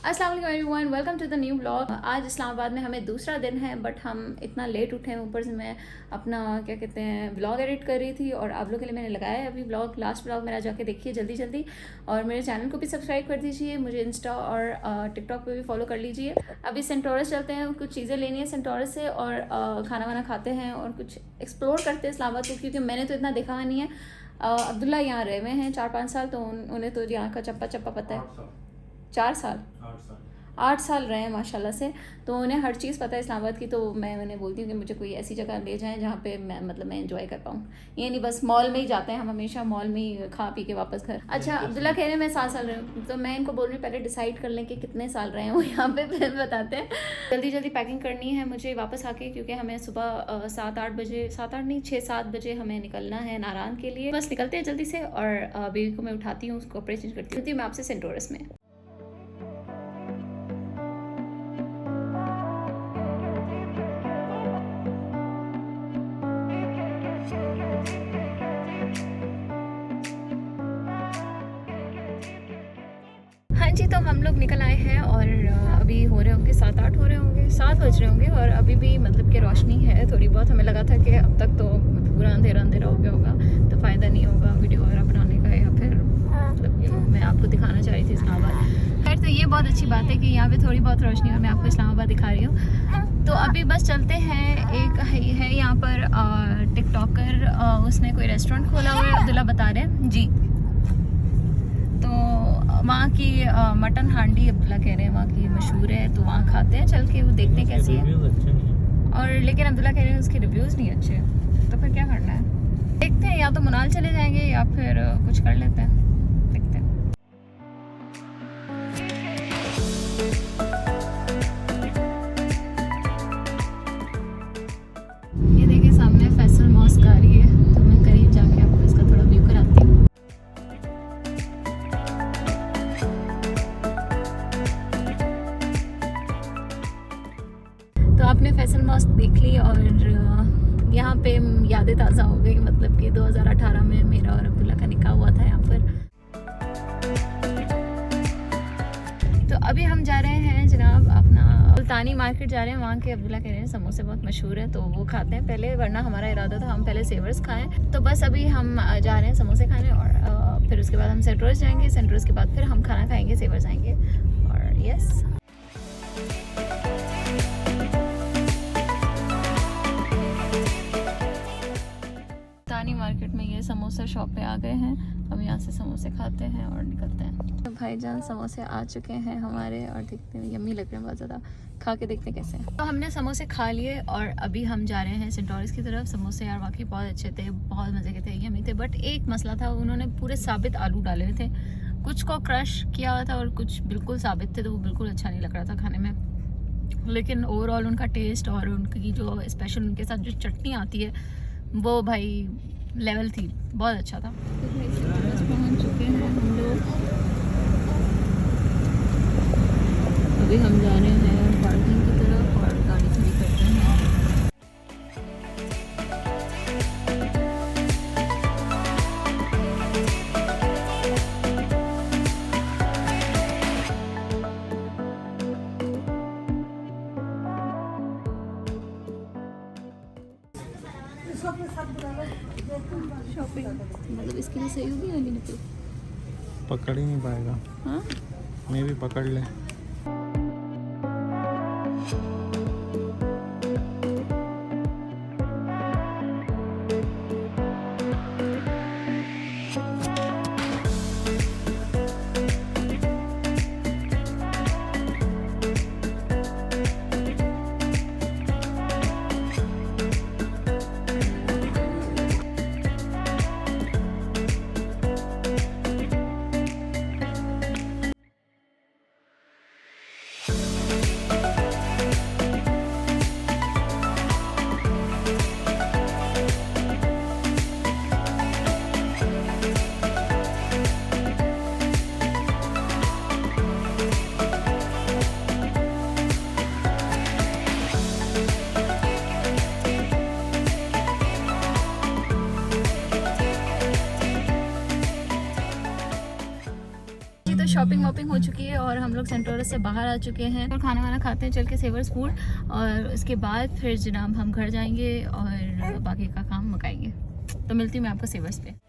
अस्सलाम वालेकुम everyone, welcome to the new blog. आज इस्लामाबाद में हमें दूसरा दिन है, बट हम इतना लेट उठे हैं। ऊपर से मैं अपना क्या कहते हैं ब्लॉग एडिट कर रही थी और आप लोगों के लिए मैंने लगाया है अभी ब्लॉग। लास्ट ब्लॉग मेरा जाके देखिए जल्दी जल्दी, और मेरे चैनल को भी सब्सक्राइब कर दीजिए। मुझे इंस्टा और टिकटॉक पे भी फॉलो कर लीजिए। अभी सेंटोरस चलते हैं, कुछ चीज़ें लेनी है सेंटोरस से, और खाना वाना खाते हैं और कुछ एक्सप्लोर करते हैं इस्लामाबाद को, क्योंकि मैंने तो इतना देखा नहीं है। अब्दुल्ला यहाँ रहे हुए हैं 4-5 साल, तो उन्हें तो यहाँ का चप्पा चप्पा पता है। 4 साल 8 साल रहे हैं माशाल्लाह से, तो उन्हें हर चीज़ पता है इस्लामाबाद की। तो मैं उन्हें बोलती हूँ कि मुझे कोई ऐसी जगह ले जाएं जहाँ पे मैं एंजॉय कर पाऊँ। ये नहीं बस मॉल में ही जाते हैं हम, हमेशा मॉल में ही खा पी के वापस घर। अच्छा, अब्दुल्ला कह रहे हैं मैं 7 साल रही हूँ, तो मैं इनको बोल रही हूँ पहले डिसाइड कर लें कि कितने साल रहे हैं वो यहाँ पे, फिर बताते हैं। जल्दी जल्दी पैकिंग करनी है मुझे वापस आके, क्योंकि हमें सुबह 7-8 बजे, 7-8 नहीं 6-7 बजे हमें निकलना है नारायण के लिए। बस निकलते हैं जल्दी से, और बेबी को मैं उठाती हूँ, उसको कपड़े चेंज करती हूँ। मैं आपसे सेंटोरस में। हाँ जी, तो हम लोग निकल आए हैं, और अभी हो रहे होंगे 7-8 हो रहे होंगे, 7 बज रहे होंगे, और अभी भी मतलब कि रोशनी है थोड़ी बहुत। हमें लगा था कि अब तक तो पूरा अंधेरा अंधेरा हो गया होगा, तो फ़ायदा नहीं होगा वीडियो वगैरह बनाने का, या फिर मतलब कि मैं आपको दिखाना चाह रही थी इस्लामाबाद। खैर, तो ये बहुत अच्छी बात है कि यहाँ पे थोड़ी बहुत रोशनी और मैं आपको इस्लामाबाद दिखा रही हूँ। तो अभी बस चलते हैं। एक है यहाँ पर टिकटॉकर, उसने कोई रेस्टोरेंट खोला हुआ है, अब्दुल्ला बता रहे हैं जी। तो वहाँ की मटन हांडी अब्दुल्ला कह रहे हैं वहाँ की मशहूर है, तो वहाँ खाते हैं चल के, वो देखते हैं कैसी है। और लेकिन अब्दुल्ला कह रहे हैं उसके रिव्यूज़ नहीं अच्छे, तो फिर क्या करना है, देखते हैं। या तो मनाल चले जाएंगे या फिर कुछ कर लेते हैं, देखते हैं। ये देखिए सामने फैसल मॉस्क आ रही है, तो मैं करीब जाके आपको इसका थोड़ा व्यू कराती हूँ। तो आपने फैसल मॉस्क देख ली, और यहाँ पे यादें ताज़ा हो गई। मतलब कि 2018 में मेरा और अब्दुल्ला का निकाह हुआ था यहाँ पर। तो अभी हम जा रहे हैं जनाब अपना सुल्तानी मार्केट जा रहे हैं। वहाँ के अब्दुल्ला कह रहे हैं समोसे बहुत मशहूर हैं, तो वो खाते हैं पहले, वरना हमारा इरादा था हम पहले सेवर्स खाएं। तो बस अभी हम जा रहे हैं समोसे खाने, और फिर उसके बाद हम सेंटोरस जाएंगे। सेंटोरस के बाद फिर हम खाना खाएंगे, सेवर्स आएंगे, और यस। मार्केट में ये समोसा शॉप पे आ गए हैं। हम यहाँ से समोसे खाते हैं और निकलते हैं। तो भाईजान समोसे आ चुके हैं हमारे, और देखते हैं यम्मी लग रहे हैं बहुत ज़्यादा, खा के देखते हैं कैसे हैं। तो हमने समोसे खा लिए, और अभी हम जा रहे हैं सेंटोरस की तरफ। समोसे यार वाकई बहुत अच्छे थे, बहुत मज़े के थे, यम्मी थे। बट एक मसला था, उन्होंने पूरे साबित आलू डाले हुए थे, कुछ को क्रश किया हुआ था और कुछ बिल्कुल साबित थे, तो वो बिल्कुल अच्छा नहीं लग रहा था खाने में। लेकिन ओवरऑल उनका टेस्ट और उनकी जो स्पेशल उनके साथ जो चटनी आती है वो भाई लेवल थी, बहुत अच्छा था। पहुंच चुके हैं हम लोग, अभी हम जा रहे हैं पार्किंग की तरफ और गाड़ी खड़ी करते हैं। शॉपिंग मतलब इसके लिए सही होगी या नहीं? पकड़ ही नहीं पाएगा। हाँ, मैं भी पकड़ ले। शॉपिंग हो चुकी है और हम लोग सेंटोरस से बाहर आ चुके हैं और खाना वाना खाते हैं चल के सेवर्स फूड, और उसके बाद फिर जनाब हम घर जाएंगे और बाकी का काम मुकाएंगे। तो मिलती हूँ मैं आपको सेवर्स पे।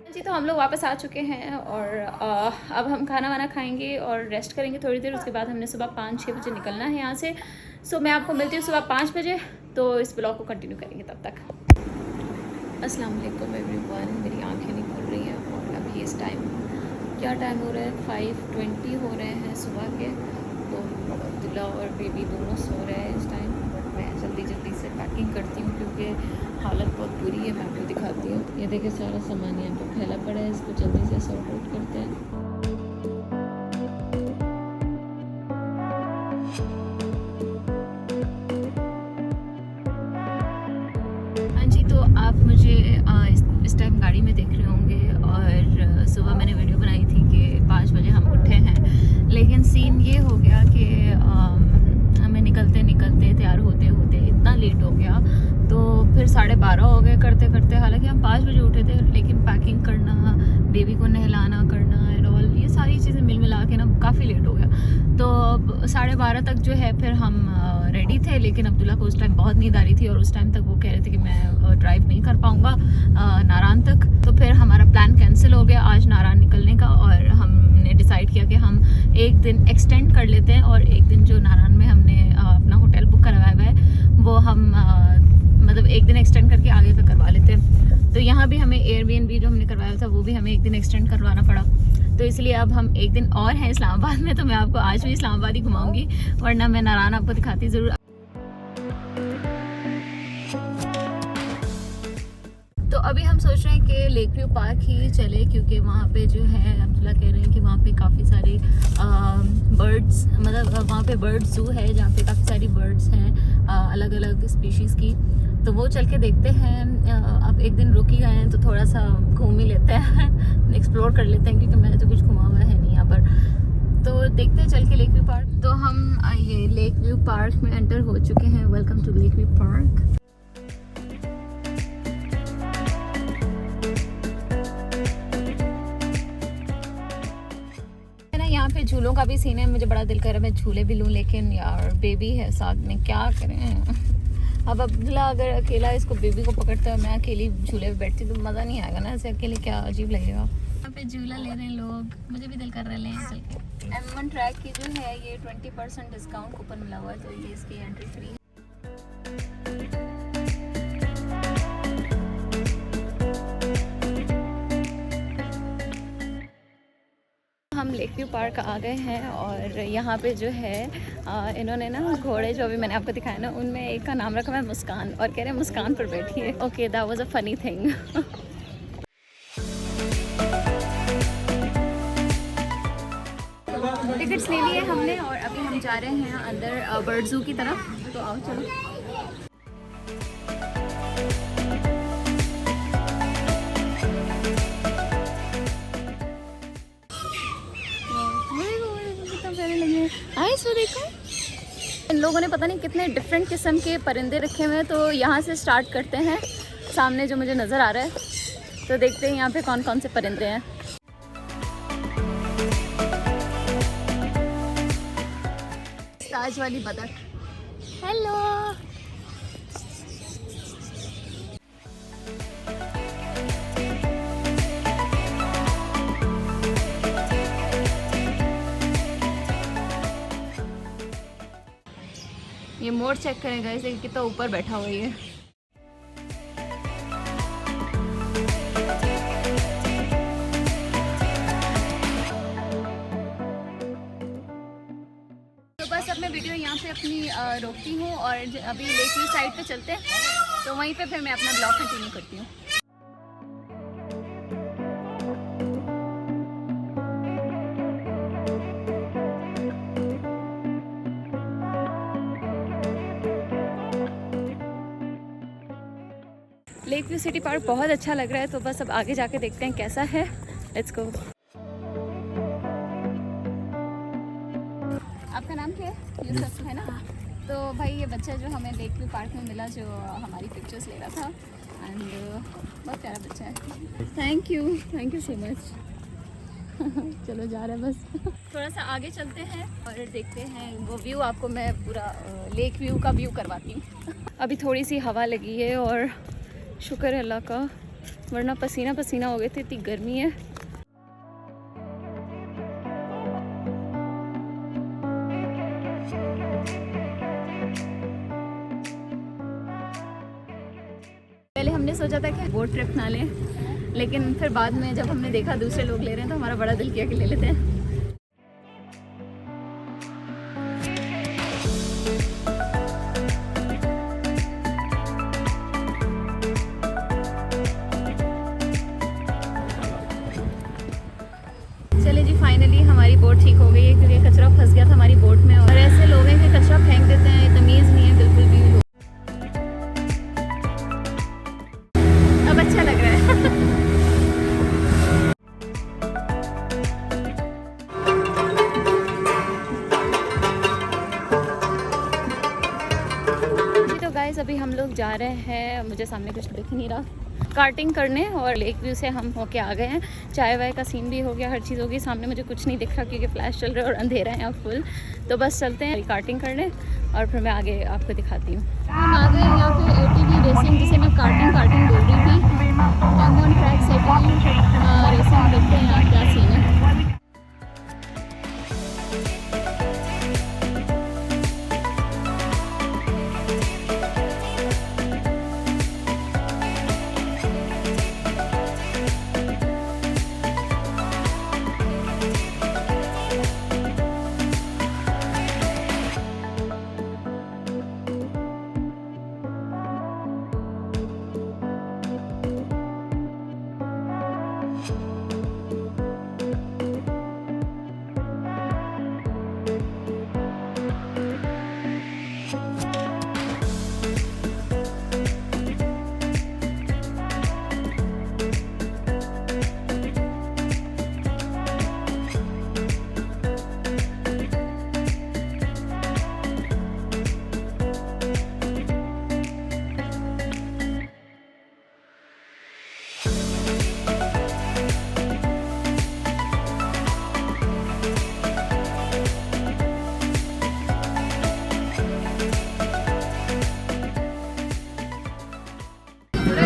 जी तो हम लोग वापस आ चुके हैं और अब हम खाना वाना खाएंगे और रेस्ट करेंगे थोड़ी देर। उसके बाद हमने सुबह 5-6 बजे निकलना है यहाँ से। सो मैं आपको मिलती हूँ सुबह 5 बजे, तो इस ब्लॉग को कंटिन्यू करेंगे तब तक। अस्सलाम वालेकुम एवरीवन, मेरी आंखें नहीं खुल रही हैं और अभी इस टाइम क्या टाइम हो रहा है, 5:20 हो रहे हैं सुबह के। तो अब्दुल्ला और बेबी दोनों सो रहे हैं इस टाइम, बट मैं जल्दी से पैकिंग करती हूँ क्योंकि हालत बहुत बुरी है। मैं आपको दिखाती हूँ, ये देखिए सारा सामान यहाँ पे फैला पड़ा है, इसको जल्दी से सॉर्ट आउट करते हैं। हाँ जी, तो आप मुझे इस टाइम गाड़ी में देख रहे होंगे और सुबह मैंने वीडियो बनाई थी कि 5 बजे हम उठे हैं, लेकिन सीन ये हो गया कि हमें निकलते तैयार होते इतना लेट हो गया, तो फिर 12:30 हो गए करते करते। हालांकि हम 5 बजे उठे थे, लेकिन पैकिंग करना, बेबी को नहलाना करना एंड ऑल, ये सारी चीज़ें मिला के ना काफ़ी लेट हो गया। तो 12:30 तक जो है फिर हम रेडी थे, लेकिन अब्दुल्ला को उस टाइम बहुत नींद आ रही थी और उस टाइम तक वो कह रहे थे कि मैं ड्राइव नहीं कर पाऊँगा नारान तक। तो फिर हमारा प्लान कैंसिल हो गया आज नारान निकलने का, और हमने डिसाइड किया कि हम एक दिन एक्सटेंड कर लेते हैं और एक दिन जो नारान में हमने अपना होटल बुक करवाया हुआ है वो हम मतलब एक दिन एक्सटेंड करके आगे का करवा लेते हैं। तो यहाँ भी हमें एयरबीएनबी जो हमने करवाया था वो भी हमें एक दिन एक्सटेंड करवाना पड़ा, तो इसलिए अब हम एक दिन और हैं इस्लामाबाद में। तो मैं आपको आज भी इस्लामाबाद ही घुमाऊंगी, वरना मैं नारान आपको दिखाती ज़रूर। तो अभी हम सोच रहे हैं कि लेक व्यू पार्क ही चले, क्योंकि वहाँ पे जो है अब्दुल्ला कह रहे हैं कि वहाँ पे काफ़ी सारे बर्ड्स, मतलब वहाँ पे बर्ड ज़ू है जहाँ पे काफ़ी सारी बर्ड्स हैं अलग अलग स्पीशीज़ की। तो वो चल के देखते हैं। अब एक दिन रुक ही गए हैं तो थोड़ा सा घूम ही लेते हैं एक्सप्लोर कर लेते हैं, क्योंकि मैंने तो कुछ घुमा हुआ है नहीं यहाँ पर। तो देखते हैं चल के लेक व्यू पार्क। तो हम ये लेक व्यू पार्क में एंटर हो चुके हैं। Welcome to Lake View Park. यहाँ पे झूलों का भी सीन है, मुझे बड़ा दिल कर रहा है मैं झूले भी लूँ, लेकिन यार बेबी है साथ में, क्या करें। अब अब्दुल्ला अगर अकेला इसको बेबी को पकड़ता है, मैं अकेली झूले पे बैठती तो मज़ा नहीं आएगा ना, ऐसे अकेले क्या अजीब लगेगा। यहाँ पे झूला ले रहे हैं लोग, मुझे भी दिल कर रहा है लें चल के। M1 ट्रैक की जो है ये 20% डिस्काउंट कूपन मिला हुआ है, तो ये इसकी एंट्री फ्री है। हम लेक व्यू पार्क आ गए हैं और यहाँ पे जो है इन्होंने ना घोड़े जो अभी मैंने आपको दिखाया ना, उनमें एक का नाम रखा है मुस्कान, और कह रहे हैं मुस्कान पर बैठिए। Okay, that was a funny thing. Tickets ले लिए हमने और अभी हम जा रहे हैं अंदर बर्ड ज़ू की तरफ। तो आओ चलो। देखो इन लोगों ने पता नहीं कितने डिफरेंट किस्म के परिंदे रखे हुए हैं। तो यहाँ से स्टार्ट करते हैं, सामने जो मुझे नज़र आ रहा है, तो देखते हैं यहाँ पे कौन कौन से परिंदे हैं। ताज वाली बतख, हेलो। ये मोर चेक करेगा इसे कितना ऊपर बैठा हुआ है। तो बस अब मैं वीडियो यहाँ पे अपनी रोकती हूँ और अभी लेक व्यू साइड पे चलते हैं, तो वहीं पे फिर मैं अपना ब्लॉग कंटिन्यू करती हूँ। लेक व्यू सिटी पार्क बहुत अच्छा लग रहा है, तो बस अब आगे जाके देखते हैं कैसा है। Let's go. आपका नाम क्या है? यूसुफ है ना? तो भाई ये बच्चा जो हमें लेक व्यू पार्क में मिला, जो हमारी पिक्चर्स ले रहा था, एंड बहुत प्यारा बच्चा है। Thank you so much. चलो जा रहे हैं बस। थोड़ा सा आगे चलते हैं और देखते हैं वो व्यू। आपको मैं पूरा लेक व्यू का व्यू करवाती हूँ। अभी थोड़ी सी हवा लगी है और शुक्र है अल्लाह का, वरना पसीना पसीना हो गए थे, इतनी गर्मी है। पहले हमने सोचा था कि बोट ट्रिप ना लें, लेकिन फिर बाद में जब हमने देखा दूसरे लोग ले रहे हैं तो हमारा बड़ा दिल किया कि ले लेते हैं। चले जी, फाइनली हमारी बोट ठीक हो गई है, क्योंकि कचरा फंस गया था हमारी बोट में। और ऐसे लोग हैं कि कचरा फेंक देते हैं, तमीज़ नहीं है बिल्कुल भी। अब अच्छा लग रहा है। तो गाइस अभी हम लोग जा रहे हैं, मुझे सामने कुछ दिख नहीं रहा, कार्टिंग करने, और लेक व्यू से हम होके आ गए हैं। चाय वाय का सीन भी हो गया, हर चीज़ हो गई। सामने मुझे कुछ नहीं दिख रहा क्योंकि फ्लैश चल रहा है और अंधेरा है यहाँ फुल। तो बस चलते हैं कार्टिंग करने और फिर मैं आगे आपको दिखाती हूँ। हम आ गए यहाँ पे ATV रेसिंग, जिसे मैं कार्टिंग बोल रही थी। ऑन ट्रैक सेटिंग रेसिंग, देखते हैं यहाँ क्या सीन है।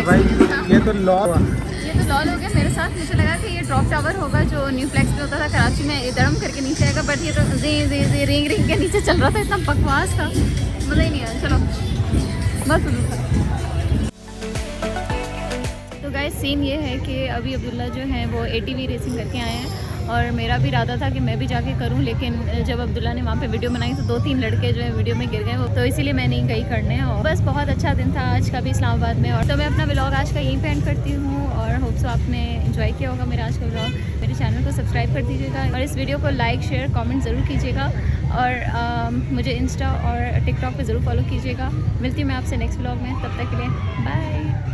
भाई ये तो लॉस हो गया मेरे साथ। मुझे लगा कि ये ड्रॉप टावर होगा जो न्यू फ्लेक्स पे होता था कराची में, ये धड़म करके नीचे आएगा, बट ये तो जी रिंग के नीचे चल रहा था। इतना बकवास था, मज़ा ही नहीं आया। चलो बस। तो गाइस सीन ये है कि अभी अब्दुल्ला जो है वो ATV रेसिंग करके आए हैं, और मेरा भी इरादा था कि मैं भी जाके करूं, लेकिन जब अब्दुल्ला ने वहाँ पे वीडियो बनाई तो 2-3 लड़के जो है वीडियो में गिर गए, तो इसीलिए मैं नहीं गई करने। और बस बहुत अच्छा दिन था आज का भी इस्लामाबाद में। और तो मैं अपना व्लॉग आज का यहीं पे एंड करती हूँ, और होप सो आपने एंजॉय किया होगा मेरा आज का व्लॉग। मेरे चैनल को सब्सक्राइब कर दीजिएगा और इस वीडियो को लाइक शेयर कॉमेंट ज़रूर कीजिएगा, और मुझे इंस्टा और टिकटॉक पर ज़रूर फॉलो कीजिएगा। मिलती हूँ मैं आपसे नेक्स्ट व्लॉग में, तब तक के लिए बाय।